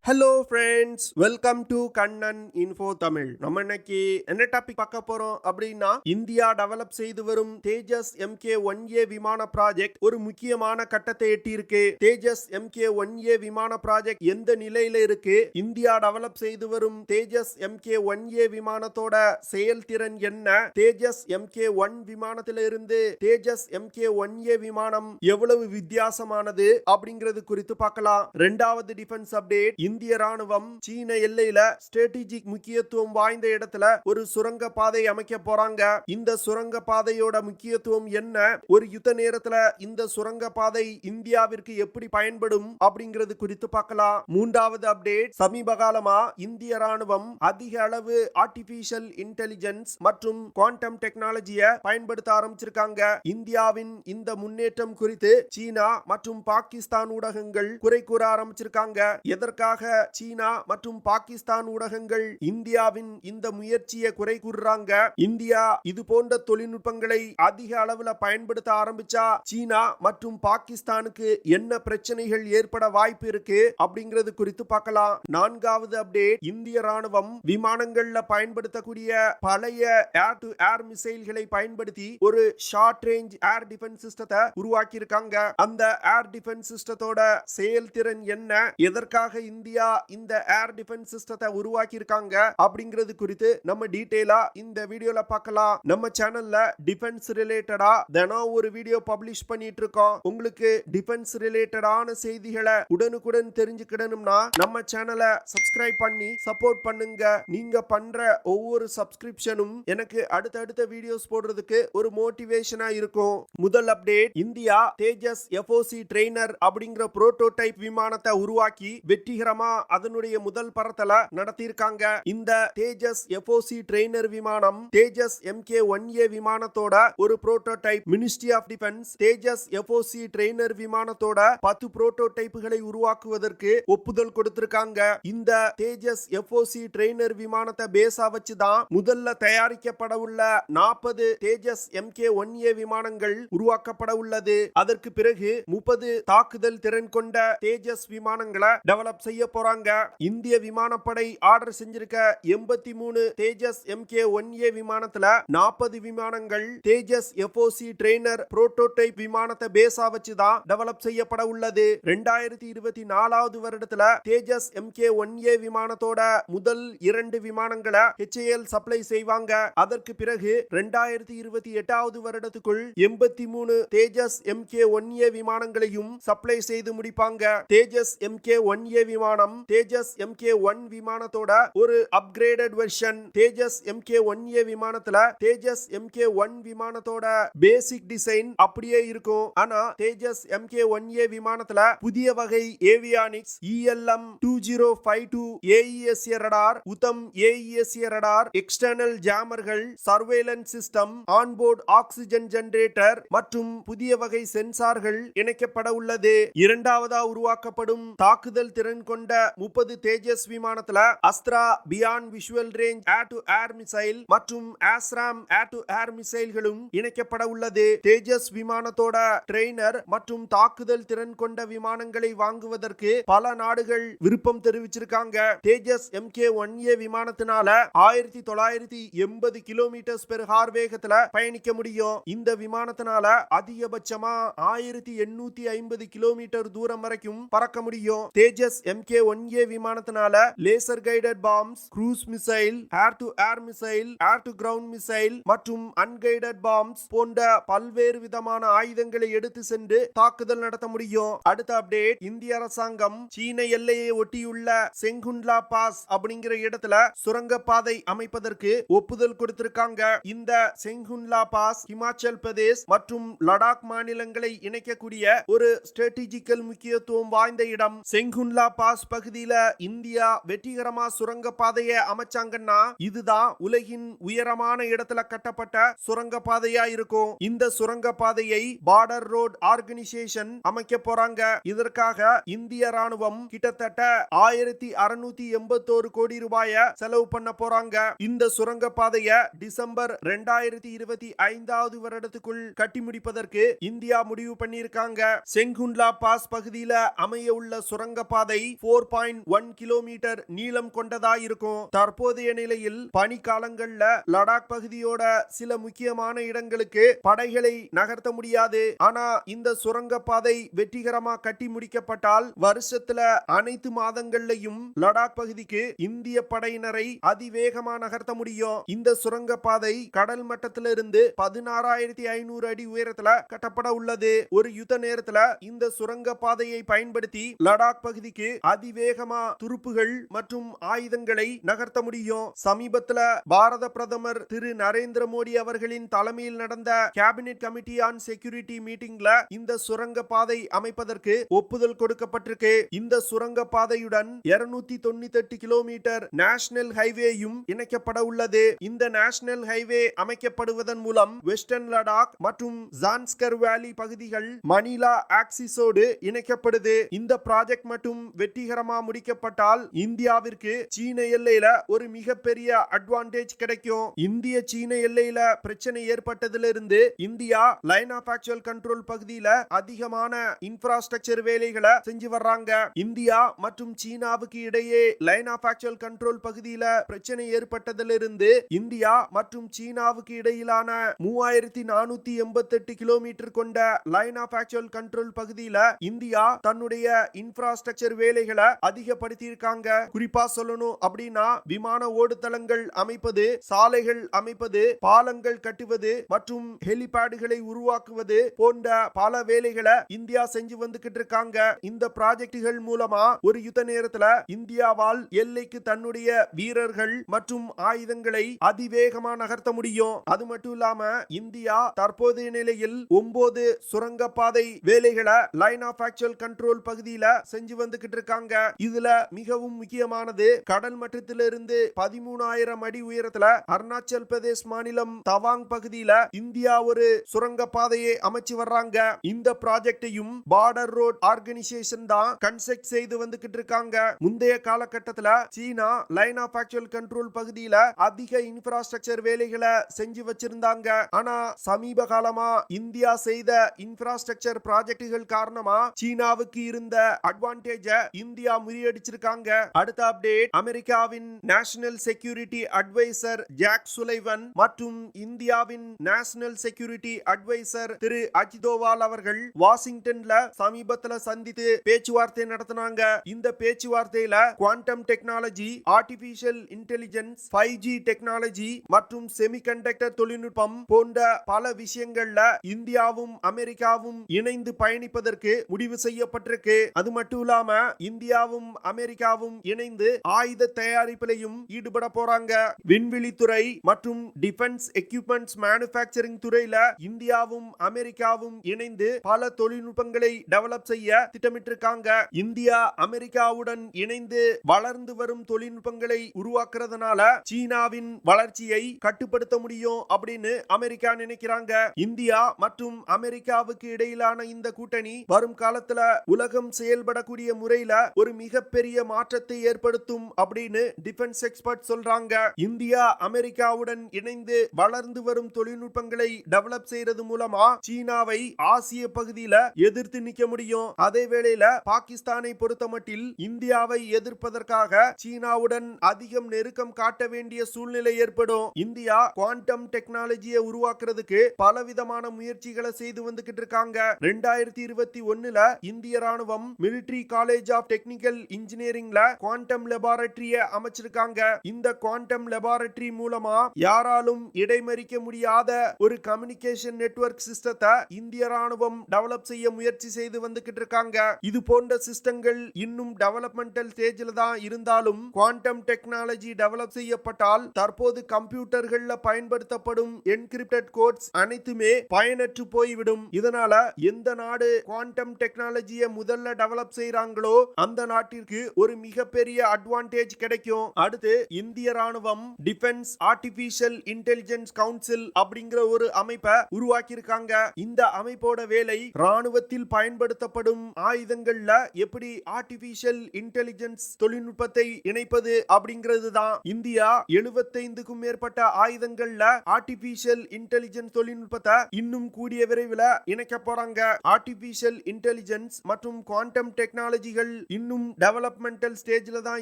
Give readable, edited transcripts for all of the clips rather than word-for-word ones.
Hello friends, welcome to Kannan info Tamil. நம்ம இன்னைக்கு என்ன டாபிக் பார்க்க போறோம் அப்படின்னா, இந்தியா டெவலப் செய்து வரும் தேஜஸ் MK-1A விமான ப்ராஜெக்ட் ஒரு முக்கியமான கட்டத்தை எட்டி இருக்கு. தேஜஸ் MK-1A விமான ப்ராஜெக்ட் எந்த நிலையில இருக்கு, இந்தியா டெவலப் செய்து வரும் தேஜஸ் MK-1A விமானத்தோட செயல்திறன் என்ன, தேஜஸ் MK-1 விமானத்திலிருந்து தேஜஸ் MK-1A விமானம் எவ்வளவு வித்தியாசமானது அப்படிங்கிறது குறித்து பார்க்கலாம். இரண்டாவது டிஃபென்ஸ் அப்டேட், இந்திய ராணுவம் சீன எல்லையில ஸ்ட்ராட்டஜிக் முக்கியத்துவம் வாய்ந்த இடத்துல ஒரு சுரங்க பாதை அமைக்க போறாங்க. இந்த சுரங்க பாதையோட முக்கியத்துவம் என்ன, ஒரு யுத்த நேரத்துல இந்த சுரங்க பாதை இந்தியாவிற்கு எப்படி பயன்படும் அப்படிங்கிறது குறித்து பார்க்கலாம். மூன்றாவது அப்டேட், சமீப காலமா இந்திய ராணுவம் அதிக அளவு ஆர்டிபிஷியல் இன்டெலிஜென்ஸ் மற்றும் குவாண்டம் டெக்னாலஜியை பயன்படுத்த ஆரம்பிச்சிருக்காங்க. இந்தியாவின் இந்த முன்னேற்றம் குறித்து சீனா மற்றும் பாகிஸ்தான் ஊடகங்கள் குறை கூற ஆரம்பிச்சிருக்காங்க. எதற்காக சீனா மற்றும் பாகிஸ்தான் ஊடகங்கள் இந்தியாவின் இந்த முயற்சியை குறை கூறுறாங்க? இந்தியா இது போன்ற தொழில்நுட்பங்களை அதிக அளவுல பயன்படுத்த ஆரம்பிச்சா சீனா மற்றும் பாகிஸ்தானுக்கு என்ன பிரச்சனைகள் ஏற்பட வாய்ப்பு இருக்கு அப்படிங்கிறது குறித்து பார்க்கலாம். நான்காவது அப்டேட், இந்திய ராணுவம் விமானங்கள்ல பயன்படுத்தக்கூடிய பழைய ஏர் டு ஏர் மிசைல்களை பயன்படுத்தி ஒரு ஷார்ட் ரேஞ்ச் ஏர் டிஃபென்ஸ் சிஸ்டத்தை உருவாக்கி இருக்காங்க. அந்த ஏர் டிஃபென்ஸ் சிஸ்டத்தோட செயல்திறன் என்ன, எதற்காக இந்தியா இந்த ஏர் டிஃபென்ஸ் சிஸ்டத்தை உருவாக்கி இருக்காங்க அப்படிங்கிறது குறித்து நம்ம டீடைலா இந்த வீடியோல பார்க்கலாம். நம்ம சேனல்ல டிஃபென்ஸ் ரிலேட்டடா தினம் ஒரு வீடியோ பப்ளிஷ் பண்ணிட்டு இருக்கோம். உங்களுக்கு டிஃபென்ஸ் ரிலேட்டடான செய்திகளை உடனுக்குடன் தெரிஞ்சுக்கிடணும்னா நம்ம சேனலை சப்ஸ்கிரைப் பண்ணி சப்போர்ட் பண்ணுங்க. நீங்க பண்ற ஒவ்வொரு சப்ஸ்கிரிப்ஷனும் எனக்கு அடுத்தடுத்த வீடியோஸ் போடுறதுக்கு ஒரு மோட்டிவேஷனா இருக்கும். முதல் அப்டேட், இந்தியா தேஜஸ் FOC ட்ரெய்னர் அப்படிங்கிற புரோட்டோடைப் விமானத்தை உருவாக்கி வெற்றிகரமா அதனுடைய முதல் பறத்தல நடத்தியிருக்காங்க. இந்த தேஜஸ் FOC ட்ரெய்னர் விமானம் தேஜஸ் MK-1A விமானத்தோட ஒரு prototype. Ministry of defence Tejas FOC trainer விமானத்தோட 10 புரோட்டோடைப்புகளை உருவாக்குவதற்கு ஒப்புதல் கொடுத்திருக்காங்க. இந்த தேஜஸ் FOC ட்ரெய்னர் விமானத்தை பேஸா வச்சுதான் முதல்ல தயாரிக்கப்பட உள்ள 40 தேஜஸ் MK-1A விமானங்கள் உருவாக்கப்பட உள்ளது. அதற்கு பிறகு 30 தாக்குதல் திறன் கொண்ட தேஜஸ் விமானங்களை டெவலப் செய்ய போறாங்க. இந்திய விமானப்படை ஆர்டர் செஞ்சிருக்க 83 தேஜஸ் MK-1A விமானத்துல 40 விமானங்கள் தேஜஸ் FOC ட்ரெய்னர் புரோட்டோடைப் விமானத்தை பேஸா வச்சுதான் டெவலப் செய்யப்பட உள்ளது. 2024 வருடத்துல தேஜஸ் MK-1A விமானத்தோட முதல் 2 விமானங்களை HAL சப்ளை செய்வாங்க. அதற்கு பிறகு 2028 வருடத்துக்குள் 83 தேஜஸ் MK-1A விமானங்களையும் சப்ளை செய்து முடிப்பாங்க. தேஜஸ் MK-1A விமானம் தேஜஸ் MK-1 விமானத்தோட ஒரு அப்கிரேடட் வெர்ஷன். தேஜஸ் MK-1A விமானத்துல தேஜஸ் MK-1 விமானத்தோட பேசிக் டிசைன் அப்படியே இருக்கும். ஆனா தேஜஸ் MK-1A விமானத்துல புதிய வகை avionics ELM 2052 AESA radar, Uttam AESA radar, external ஜாமர்கள், surveillance system, onboard oxygen generator மற்றும் புதிய வகை சென்சார்கள் இணைக்கப்பட உள்ளது. இரண்டாவதா உருவாக்கப்படும் தாக்குதல் திறன் கொண்ட 30 தேஜஸ் விமானத்துல Astra beyond visual range air to air missile மற்றும் ASRAM ஏர் டு ஏர் மிசைல்களும் இணைக்கப்பட உள்ளது. தேஜஸ் விமானத்தோட ட்ரெய்னர் மற்றும் தாக்குதல் திறன் கொண்ட விமானங்களை வாங்குவதற்கு பல நாடுகள் விருப்பம் தெரிவிச்சிருக்காங்க. தேஜஸ் MK-1A விமானத்தினால 1980 கிலோமீட்டர் பெர் ஹார் வேகத்துல பயணிக்க முடியும். இந்த விமானத்தினால அதிகபட்சமா 1850 கிலோமீட்டர் தூரம் வரைக்கும் பறக்க முடியும். தேஜஸ் MK-1A விமானத்தினால laser guided bombs, cruise missile, air to air missile, air to ground missile மற்றும் அன்கைடட் பாம்ஸ் போன்ற பல்வேறு விதமான ஆயுதங்களை எடுத்து சென்று தாக்குதல் நடத்த முடியும். அடுத்த அப்டேட், இந்திய அரசாங்கம் சீன எல்லையை ஒட்டியுள்ள செங்குன்லா பாஸ் அப்படிங்கிற இடத்துல சுரங்கப்பாதை அமைப்பதற்கு ஒப்புதல் கொடுத்திருக்காங்க. இந்த செங்குன்லா பாஸ் ஹிமாச்சல் பிரதேஷ் மற்றும் லடாக் மாநிலங்களை இணைக்கக்கூடிய ஒரு ஸ்ட்ராட்டஜிக்கல் முக்கியத்துவம் வாய்ந்த இடம். செங்குன்லா பாஸ் பகுதியில இந்தியா வெற்றிகரமா சுரங்க பாதையை அமைச்சாங்கன்னா இதுதான் உலகின் உயரமான இடத்துல கட்டப்பட்ட சுரங்க பாதையா இருக்கும். இந்த சுரங்க பாதையை பார்டர் ரோட் ஆர்கனைசேஷன் அமைக்க போறாங்க. இதற்காக இந்திய ராணுவம் கிட்டத்தட்ட 1681 கோடி ரூபாயை செலவு பண்ண போறாங்க. இந்த சுரங்க பாதையை டிசம்பர் 2025 வருடத்துக்குள் கட்டி முடிப்பதற்கு இந்தியா முடிவு பண்ணியிருக்காங்க. செங்குன்லா பாஸ் பகுதியில அமைய உள்ள சுரங்க பாதை 4 4.1 கிலோமீட்டர் நீளம் கொண்டதாயிருக்கும். தற்போதைய நிலையில் பனிக்காலங்கள்ல லடாக் பகுதியோட சில முக்கியமான இடங்களுக்கு படைகளை நகர்த்த முடியாது. ஆனா இந்த சுரங்கப்பாதை வெற்றிகரமா கட்டி முடிக்கப்பட்டால் வருஷத்துல அனைத்து மாதங்கள்லயும் லடாக் பகுதிக்கு இந்திய படையினரை அதிவேகமா நகர்த்த முடியும். இந்த சுரங்கப்பாதை கடல் மட்டத்திலிருந்து 16,500 அடி உயரத்துல கட்டப்பட உள்ளது. ஒரு யுத்த நேரத்துல இந்த சுரங்கப்பாதையை பயன்படுத்தி லடாக் பகுதிக்கு அதிவேகமா துருப்புகள் மற்றும் ஆயுதங்களை நகர்த்த முடியும். சமீபத்துல பாரத பிரதமர் திரு நரேந்திர மோடி அவர்களின் தலைமையில் நடந்த கேபினெட் கமிட்டி ஆன் செக்யூரிட்டி மீட்டிங்ல இந்த சுரங்கப்பாதை அமைப்பதற்கு ஒப்புதல் கொடுக்கப்பட்டிருக்கு. இந்த சுரங்கப்பாதையுடன் 298 கிலோமீட்டர் நேஷனல் ஹைவேயும் இணைக்கப்பட உள்ளது. இந்த நேஷனல் ஹைவே அமைக்கப்படுவதன் மூலம் வெஸ்டர்ன் லடாக் மற்றும் ஜான்ஸ்கர் வேலி பகுதிகள் மணிலா ஆக்சிஸோடு இணைக்கப்படுது. இந்த ப்ராஜெக்ட் மட்டும் வெற்றிகரமா முடிக்கப்பட்டால் இந்தியாவிற்கு சீன எல்லையில ஒரு மிகப்பெரிய அட்வான்டேஜ் கிடைக்கும். இந்திய சீன எல்லையில பிரச்சனை ஏற்பட்டதிலிருந்து India line of actual control பகுதியில அதிகமான இன்ஃப்ராஸ்ட்ரக்சர் வேலைகளை செஞ்சு வர்றாங்க. இந்தியா மற்றும் சீனாவுக்கு இடையே லைன் ஆஃப் ஆக்சுவல் கண்ட்ரோல் பகுதியில பிரச்சனை ஏற்பட்டதிலிருந்து இந்தியா மற்றும் சீனாவுக்கு இடையிலான 3488 கிலோமீட்டர் கொண்ட லைன் ஆஃப் ஆக்சுவல் கண்ட்ரோல் பகுதியில இந்தியா தன்னுடைய இன்ஃப்ராஸ்ட்ரக்சர் வேலைகளை அதிகப்படுத்தி இருக்காங்க. குறிப்பா சொல்லணும் அப்படின்னா விமான ஓடுதளங்கள் அமைப்பது, சாலைகள் அமைப்பது, பாலங்கள் கட்டுவது மற்றும் ஹெலிபேடுகளை உருவாக்குவது போன்ற பல வேலைகளை இந்தியா செஞ்சு வந்துகிட்டு இருக்காங்க. இந்த ப்ராஜெக்டுகள் மூலமா ஒரு யுத்த நேரத்துல இந்தியாவால் எல்லைக்கு தன்னுடைய வீரர்கள் மற்றும் ஆயுதங்களை அதிவேகமா நகர்த்த முடியும். அது மட்டும் இல்லாம இந்தியா தற்போதைய நிலையில் 9 சுரங்கப்பாதை வேலைகளை லைன் ஆஃப் ஆக்சுவல் கண்ட்ரோல் பகுதியில செஞ்சு வந்துகிட்டு இருக்காங்க. இதுல மிகவும் முக்கியமானது கடல் மட்டத்திலிருந்து 13,000 அடி உயரத்துல அருணாச்சல் பிரதேஷ் மாநிலம் தவாங் பகுதியில இந்தியா ஒரு சுரங்கப்பாதையை அமைச்சு வர்றாங்க. இந்த ப்ராஜெக்டையும் பார்டர் ரோட் ஆர்கனைசேஷன் தான் கன்ஸ்ட்ரக்ட் செய்து வந்துகிட்டு இருக்காங்க. முந்தைய காலகட்டத்துல சீனா லைன் ஆஃப் ஆக்சுவல் கண்ட்ரோல் பகுதியில அதிக இன்ஃப்ராஸ்ட்ரக்சர் வேலைகளை செஞ்சு வச்சிருந்தாங்க. ஆனா சமீப காலமா இந்தியா செய்த இன்ஃப்ராஸ்ட்ரக்சர் ப்ராஜெக்டுகள் காரணமா சீனாவுக்கு இருந்த அட்வான்டேஜ இந்தியா முறியடிச்சிருக்காங்க. அடுத்த அப்டேட், அமெரிக்காவின் national security adviser Jake Sullivan மற்றும் இந்தியாவின் நேஷனல் செக்யூரிட்டி அட்வைசர் திரு அஜித் தோவால் அவர்கள் வாஷிங்டன்ல சமீபத்துல சந்தித்து பேச்சுவார்த்தை நடத்தினாங்க. இந்த பேச்சுவார்த்தையில quantum technology, artificial intelligence, 5G technology மற்றும் செமிகண்டக்டர் தொழில்நுட்பம் போன்ற பல விஷயங்கள்ல இந்தியாவும் அமெரிக்காவும் இணைந்து பயணிப்பதற்கு முடிவு செய்யப்பட்டிருக்கு. அது மட்டும் இல்லாம இந்தியாவும் அமெரிக்காவும் இணைந்து ஆயுத தயாரிப்பிலையும் ஈடுபட போறாங்க. விண்வெளித்துறை மற்றும் டிஃபென்ஸ் எக்யூப்மெண்ட்ஸ் மேனுஃபேக்சரிங் துறையில இந்தியாவும் அமெரிக்காவும் இணைந்து பல தொழில்நுட்பங்களை டெவலப் செய்ய திட்டமிட்டிருக்காங்க. இந்தியா அமெரிக்காவுடன் இணைந்து வளர்ந்து வரும் தொழில்நுட்பங்களை உருவாக்குறதுனால சீனாவின் வளர்ச்சியை கட்டுப்படுத்த முடியும் அப்படின்னு அமெரிக்கா நினைக்கிறாங்க. இந்தியா மற்றும் அமெரிக்காவுக்கு இடையிலான இந்த கூட்டணி வரும் காலத்துல உலகம் செயல்படக்கூடிய முறையில ஒரு மிகப்பெரிய மாற்றத்தை ஏற்படுத்தும் அப்படின்னு டிஃபென்ஸ் எக்ஸ்பர்ட் சொல்றாங்க. இந்தியா அமெரிக்காவுடன் இணைந்து வளர்ந்து வரும் தொழில்நுட்பங்களை டெவலப் செய்யறது மூலமா சீனாவை ஆசிய பகுதியில எதிர்த்து நிக்க முடியும். அதே வேளையில பாகிஸ்தானை பொறுத்தமட்டில் இந்தியாவை எதிர்ப்பதற்காக சீனாவுடன் அதிகம் நெருக்கம் காட்ட வேண்டிய சூழ்நிலை ஏற்படும். இந்தியா குவாண்டம் டெக்னாலஜியை உருவாக்குறதுக்கு பலவிதமான முயற்சிகளை செய்து வந்துகிட்டு இருக்காங்க. 2021ல இந்திய ராணுவம் மிலிட்டரி காலேஜ் ஆஃப் டெக்னிக்கல் இன்ஜினியரிங்ல குவாண்டம் லெபார்டரியை அமைச்சிருக்காங்க. இந்த குவாண்டம் லெபார்டரி மூலமா யாராலும் இடைமறிக்க முடியாத ஒரு கம்யூனிகேஷன் நெட்வொர்க் சிஸ்டத்தை இந்திய ராணுவம் டெவலப் செய்ய முயற்சி செய்து வந்துகிட்டு இருக்காங்க. இது போன்ற சிஸ்டங்கள் இன்னும் டெவலப்மெண்டல் ஸ்டேஜ்ல தான் இருந்தாலும் குவாண்டம் டெக்னாலஜி டெவலப் செய்யப்பட்டால் தற்போது கம்ப்யூட்டர்கள்ல பயன்படுத்தப்படும் என்கிரிப்டட் கோட்ஸ் அனைத்துமே பயனற்று போய்விடும். இதனால எந்த நாடு குவாண்டம் டெக்னாலஜியை முதல்ல டெவலப் செய்றாங்களோ அந்த நாட்டிற்கு ஒரு மிகப்பெரிய அட்வான்டேஜ் கிடைக்கும். அடுத்து இந்திய ராணுவம் டிஃபென்ஸ் ஆர்டிபிஷியல் இன்டெலிஜென்ஸ் கவுன்சில் அப்படிங்கிற ஒரு அமைப்பை உருவாக்கி இருக்காங்க. இந்த அமைப்போட வேலை ராணுவத்தில் பயன்படுத்தப்படும் ஆயுதங்கள்ல எப்படி ஆர்டிபிஷியல் இன்டெலிஜென்ஸ் தொழில்நுட்பத்தை இணைப்பது அப்படிங்கிறது தான். இந்தியா 75க்கும் மேற்பட்ட ஆயுதங்கள்ல ஆர்டிபிஷியல் இன்டெலிஜென்ஸ் தொழில்நுட்பத்தை இன்னும் கூடிய விரைவில் இணைக்க போறாங்க. ஆர்டிபிஷியல் இன்டெலிஜென்ஸ் மற்றும் குவாண்டம் டெக்னாலஜிகள் இன்னும் இன்னும் டெவலப்மெண்டல் ஸ்டேஜ்ல தான்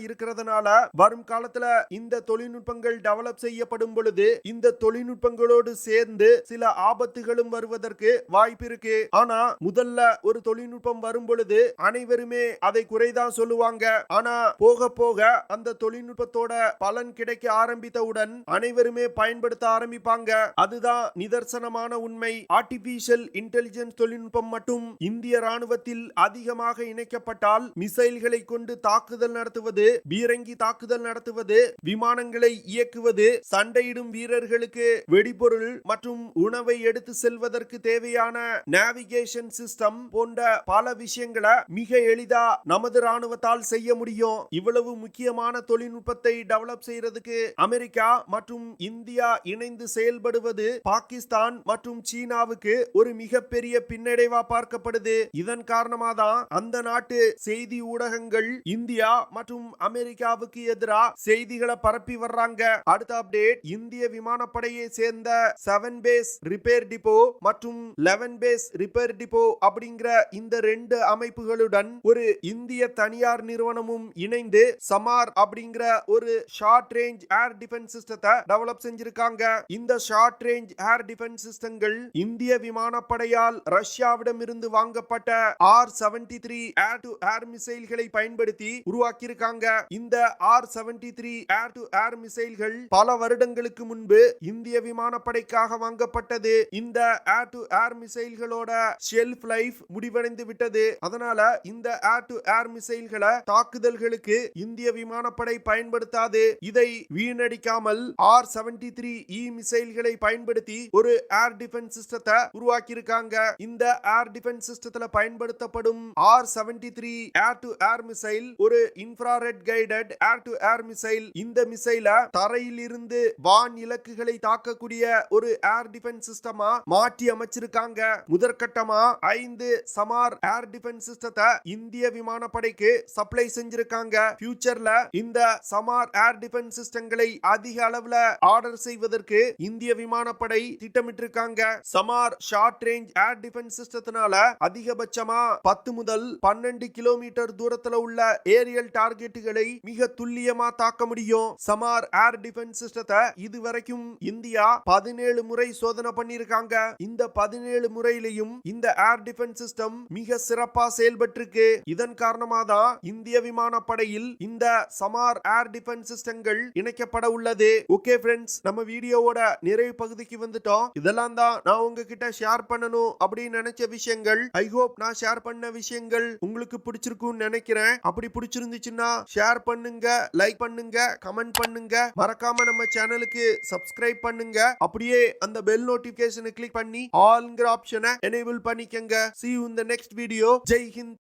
இருக்கிறதுனால வரும் காலத்துல இந்த தொழில்நுட்பங்கள் டெவலப் செய்யப்படும் பொழுது இந்த தொழில்நுட்பங்களோடு சேர்ந்து சில ஆபத்துகளும் வருவதற்கு வாய்ப்பு இருக்கு. ஆனா முதல்ல ஒரு தொழில்நுட்பம் வரும் பொழுது அனைவருமே அதை குறைதான் சொல்லுவாங்க. ஆனா போக போக அந்த தொழில்நுட்பத்தோட பலன் கிடைக்க ஆரம்பித்தவுடன் அனைவருமே பயன்படுத்த ஆரம்பிப்பாங்க. அதுதான் நிதர்சனமான உண்மை. ஆர்டிபிஷியல் இன்டெலிஜென்ஸ் தொழில்நுட்பம் மட்டும் இந்திய ராணுவத்தில் அதிகமாக இணைக்கப்பட்டால் மிசைல்களை கொண்டு தாக்குதல் நடத்துவது, பீரங்கி தாக்குதல் நடத்துவது, விமானங்களை இயக்குவது, சண்டையிடும் வீரர்களுக்கு வெடிபொருள் மற்றும் உணவை எடுத்து செல்வதற்கு தேவையான நேவிகேஷன் சிஸ்டம் போன்ற பல விஷயங்களை மிக எளிதா நமது ராணுவத்தால் செய்ய முடியும். இவ்வளவு முக்கியமான தொழில்நுட்பத்தை டெவலப் செய்யறதுக்கு அமெரிக்கா மற்றும் இந்தியா இணைந்து செயல்படுவது பாகிஸ்தான் மற்றும் சீனாவுக்கு ஒரு மிகப்பெரிய பின்னடைவா பார்க்கப்படுது. இதன் காரணமாக தான் அந்த நாட்டு செய்தி ஊடகங்கள் இந்தியா மற்றும் அமெரிக்காவுக்கு எதிராக செய்திகளை பரப்பி வர்றாங்க. அடுத்த அப்டேட், இந்திய விமானப்படையை சேர்ந்த 7 பேஸ் ரிப்பேர் டிப்போ மற்றும் 11 பேஸ் ரிப்பேர் டிப்போ அப்படிங்கிற இந்த 2 அமைப்புகளுடன் ஒரு இந்திய தனியார் நிறுவனமும் இணைந்து சமார் அப்படிங்கிற ஒரு ஷார்ட் ரேஞ்ச் ஏர் டிஃபென்ஸ் சிஸ்டத்தை டெவலப் செஞ்சிருக்காங்க. இந்த ஷார்ட் ரேஞ்ச் ஏர் டிஃபென்ஸ் சிஸ்டங்கள் இந்திய விமானப்படையால் ரஷ்யாவிடம் இருந்து வாங்கப்பட்ட R-73 ஏர் டு ஏர் மிசைல்களை பயன்படுத்தி உருவாக்கியிருக்காங்க. இந்த R-73 ஏர் டு ஏர் மிசைல்கள் பல வருடங்களுக்கு முன்பு இந்திய விமானப்படைக்காக வாங்கப்பட்டது. இந்த ஏர் டு ஏர் மிசைல்களோட ஷெல்ஃப் லைஃப் முடிவடைந்து விட்டது. அதனால இந்த ஏர் டு ஏர் மிசைல்களை தாக்குதல்களுக்கு இந்திய விமானப்படை பயன்படுத்தாது. இதை வீணடிக்காமல் R-73E மிசைல்களை பயன்படுத்தி ஒரு ஏர் டிஃபென்ஸ் சிஸ்டத்தை உருவாக்கி இருக்காங்க. இந்த ஏர் டிஃபென்ஸ் சிஸ்டத்துல பயன்படுத்தப்படும் R-73 air to air missile ஒரு infrared guided air to air missile. இந்த மிசைல தரையில் இருந்து வான் இலக்குகளை தாக்கக்கூடிய ஒரு ஏர் டிஃபென்ஸ் சிஸ்டமா மாற்றி அமைச்சிருக்காங்க. முதற்கட்டமா 5 சமார் ஏர் டிஃபென்ஸ் சிஸ்டத்தை இந்திய விமானப்படைக்கு சப்ளை செஞ்சிருக்காங்க. ஃபியூச்சர்ல இந்த சமார் ஏர் டிஃபென்ஸ் சிஸ்டங்களை அதிக அளவுல ஆர்டர் செய்வதற்கு இந்திய விமானப்படை திட்டமிட்டிருக்காங்க. சமார் ஷார்ட் ரேஞ்ச் ஏர் டிஃபென்ஸ் சிஸ்டத்தினால அதிகபட்சமா 10 முதல் 12 கிலோமீட்டர் தூரத்துல உள்ள ஏரியல் டார்கெட்டுகளை மிக துல்லியமா தாக்க முடியும். சமார் ஏர் டிஃபென்ஸ் சிஸ்டத்தை இதுவரைக்கும் இந்தியா 17 முறை சோதனை பண்ணிருக்காங்க. இந்த 17 முறையிலையும் இந்த ஏர் டிஃபென்ஸ் சிஸ்டம் மிக சிறப்பா செயல்பட்டிருக்கு. இதன் காரணமாக தான் இந்திய விமானப்படையில் இந்த சமார் ஏர் டிஃபென்ஸ் சிஸ்டங்கள் இணைக்கப்பட உள்ளது. ஓகே ஃப்ரெண்ட்ஸ், நம்ம வீடியோவோட நிறைவு பகுதிக்கு வந்துட்டோம். இதெல்லாம் தான் நான் உங்ககிட்ட ஷேர் பண்ணணும் அப்படின்னு நினைச்ச விஷயங்கள். ஐ ஹோப் நான் ஷேர் பண்ண விஷயங்கள் உங்களுக்கு பிடிச்சிருக்கும்னு நினைக்கிறேன். அப்படி பிடிச்சிருந்துச்சுன்னா ஷேர் பண்ணுங்க, லைக் பண்ணுங்க, கமெண்ட் பண்ணுங்க. மறக்காம நம்ம சேனலுக்கு சப்ஸ்கிரைப் பண்ணுங்க. அப்படியே அந்த பெல் நோட்டிபிகேஷனை கிளிக் பண்ணி ஆல்ங்கிற ஆப்ஷனை எனேபிள் பண்ணிக்கங்க. See you in the next video. Jai Hind.